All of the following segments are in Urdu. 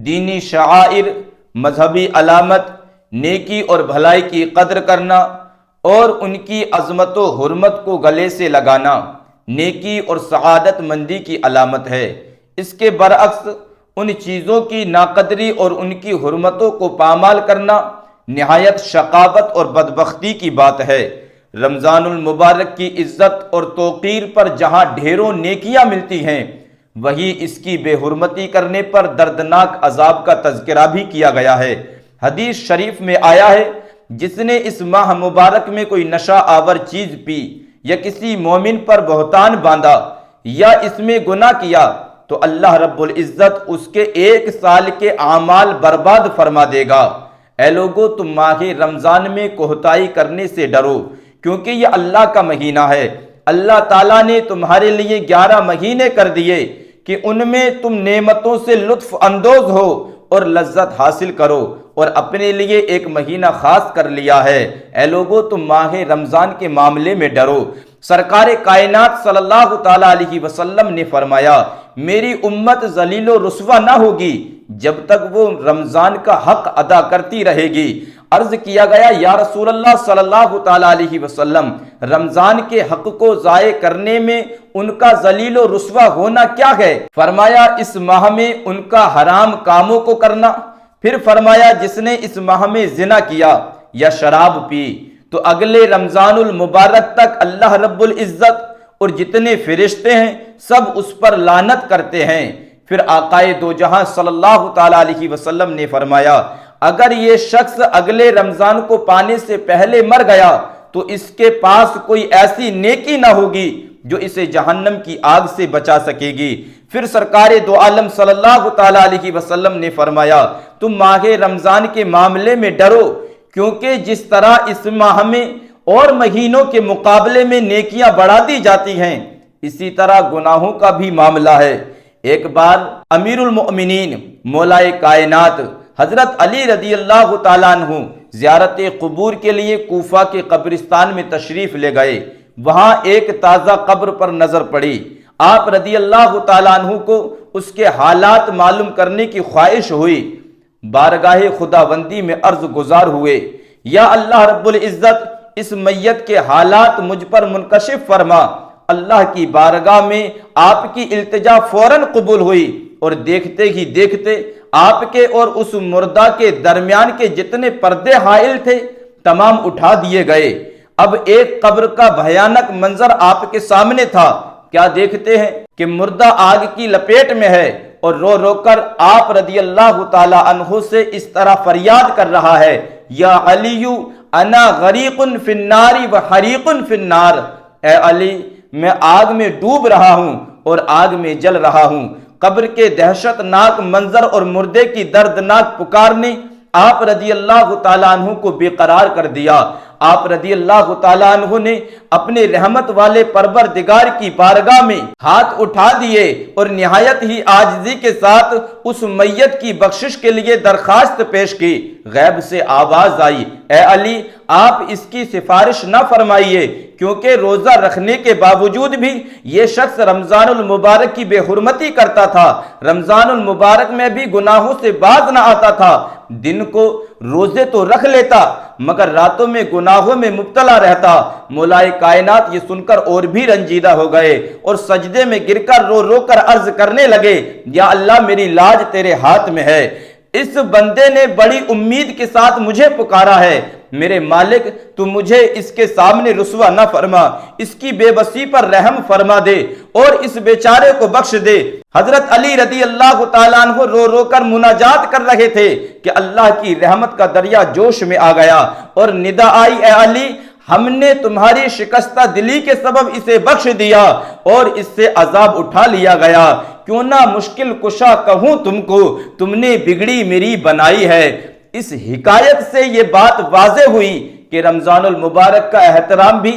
دینی شعائر، مذہبی علامت، نیکی اور بھلائی کی قدر کرنا اور ان کی عظمت و حرمت کو گلے سے لگانا نیکی اور سعادت مندی کی علامت ہے۔ اس کے برعکس ان چیزوں کی ناقدری اور ان کی حرمتوں کو پامال کرنا نہایت شقاوت اور بدبختی کی بات ہے۔ رمضان المبارک کی عزت اور توقیر پر جہاں ڈھیروں نیکیاں ملتی ہیں، وہی اس کی بے حرمتی کرنے پر دردناک عذاب کا تذکرہ بھی کیا گیا ہے۔ حدیث شریف میں آیا ہے، جس نے اس ماہ مبارک میں کوئی نشہ آور چیز پی یا کسی مومن پر بہتان باندھا یا اس میں گناہ کیا تو اللہ رب العزت اس کے 1 سال کے اعمال برباد فرما دے گا۔ اے لوگو، تم ماہ رمضان میں کوتاہی کرنے سے ڈرو، کیونکہ یہ اللہ کا مہینہ ہے۔ اللہ تعالیٰ نے تمہارے لیے 11 مہینے کر دیے کہ ان میں تم نعمتوں سے لطف اندوز ہو اور لذت حاصل کرو، اور اپنے لیے ایک مہینہ خاص کر لیا ہے۔ اے لوگو، تم ماہ رمضان کے معاملے میں ڈرو۔ سرکار کائنات صلی اللہ تعالیٰ علیہ وسلم نے فرمایا، میری امت ذلیل و رسوا نہ ہوگی جب تک وہ رمضان کا حق ادا کرتی رہے گی۔ عرض کیا گیا، یا رسول اللہ صلی اللہ تعالیٰ علیہ وسلم، رمضان کے حق کو ضائع کرنے میں ان کا ذلیل و رسوا ہونا کیا ہے؟ فرمایا، اس ماہ میں ان کا حرام کاموں کو کرنا۔ پھر فرمایا، جس نے اس ماہ میں زنا کیا یا شراب پی تو اگلے رمضان المبارک تک اللہ رب العزت اور جتنے فرشتے ہیں سب اس پر لعنت کرتے ہیں۔ پھر آقائے دو جہاں صلی اللہ تعالیٰ علیہ وسلم نے فرمایا، اگر یہ شخص اگلے رمضان کو پانے سے پہلے مر گیا تو اس کے پاس کوئی ایسی نیکی نہ ہوگی جو اسے جہنم کی آگ سے بچا سکے گی۔ پھر سرکار دو عالم صلی اللہ تعالیٰ علیہ وسلم نے فرمایا، تم ماہ رمضان کے معاملے میں ڈرو، کیونکہ جس طرح اس ماہ میں اور مہینوں کے مقابلے میں نیکیاں بڑھا دی جاتی ہیں، اسی طرح گناہوں کا بھی معاملہ ہے۔ ایک بار امیر المؤمنین مولائے کائنات حضرت علی رضی اللہ تعالیٰ عنہ زیارت قبور کے لیے کوفہ کے قبرستان میں تشریف لے گئے۔ وہاں ایک تازہ قبر پر نظر پڑی۔ آپ رضی اللہ تعالیٰ عنہ کو اس کے حالات معلوم کرنے کی خواہش ہوئی۔ بارگاہ خداوندی میں عرض گزار ہوئے، یا اللہ رب العزت، اس میت کے حالات مجھ پر منکشف فرما۔ اللہ کی بارگاہ میں آپ کی التجا فوراً قبول ہوئی، اور دیکھتے ہی دیکھتے آپ کے اور اس مردہ کے درمیان کے جتنے پردے حائل تھے تمام اٹھا دیے گئے۔ اب ایک قبر کا بھیانک منظر آپ کے سامنے تھا۔ کیا دیکھتے ہیں کہ مردہ آگ کی لپیٹ میں ہے اور رو رو کر آپ رضی اللہ تعالی عنہ سے اس طرح فریاد کر رہا ہے، یا علی انا غریق فی النار و حریق فی النار، اے علی میں آگ میں ڈوب رہا ہوں اور آگ میں جل رہا ہوں۔ قبر کے دہشت ناک منظر اور مردے کی دردناک پکار نے آپ رضی اللہ تعالیٰ عنہ کو بے قرار کر دیا۔ آپ رضی اللہ تعالیٰ عنہ نے اپنے رحمت والے پروردگار کی بارگاہ میں ہاتھ اٹھا دیے اور نہایت ہی عاجزی کے ساتھ اس میت کی بخشش کے لیے درخواست پیش کی۔ غیب سے آواز آئی، اے علی آپ اس کی سفارش نہ فرمائیے، کیونکہ روزہ رکھنے کے باوجود بھی یہ شخص رمضان المبارک کی بے حرمتی کرتا تھا، رمضان المبارک میں بھی گناہوں سے باز نہ آتا تھا، دن کو روزے تو رکھ لیتا مگر راتوں میں گناہوں میں مبتلا رہتا۔ مولائے کائنات یہ سن کر اور بھی رنجیدہ ہو گئے اور سجدے میں گر کر رو رو کر عرض کرنے لگے، یا اللہ میری لاج تیرے ہاتھ میں ہے، اس بندے نے بڑی امید کے ساتھ مجھے پکارا ہے، میرے مالک تو مجھے اس کے سامنے رسوا نہ فرما، اس کی بے بسی پر رحم فرما دے اور اس بیچارے کو بخش دے۔ حضرت علی رضی اللہ تعالیٰ عنہ رو رو کر مناجات کر رہے تھے کہ اللہ کی رحمت کا دریا جوش میں آ گیا اور ندا آئی، اے علی ہم نے تمہاری شکستہ دلی کے سبب اسے بخش دیا اور اس سے عذاب اٹھا لیا گیا، کیوں نہ مشکل کشا کہوں تم کو، تم نے بگڑی میری بنائی ہے۔ اس حکایت سے یہ بات واضح ہوئی کہ رمضان المبارک کا احترام بھی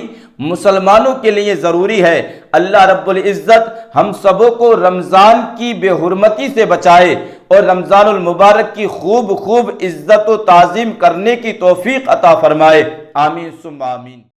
مسلمانوں کے لیے ضروری ہے۔ اللہ رب العزت ہم سبوں کو رمضان کی بے حرمتی سے بچائے اور رمضان المبارک کی خوب عزت و تعظیم کرنے کی توفیق عطا فرمائے، آمین ثم آمین۔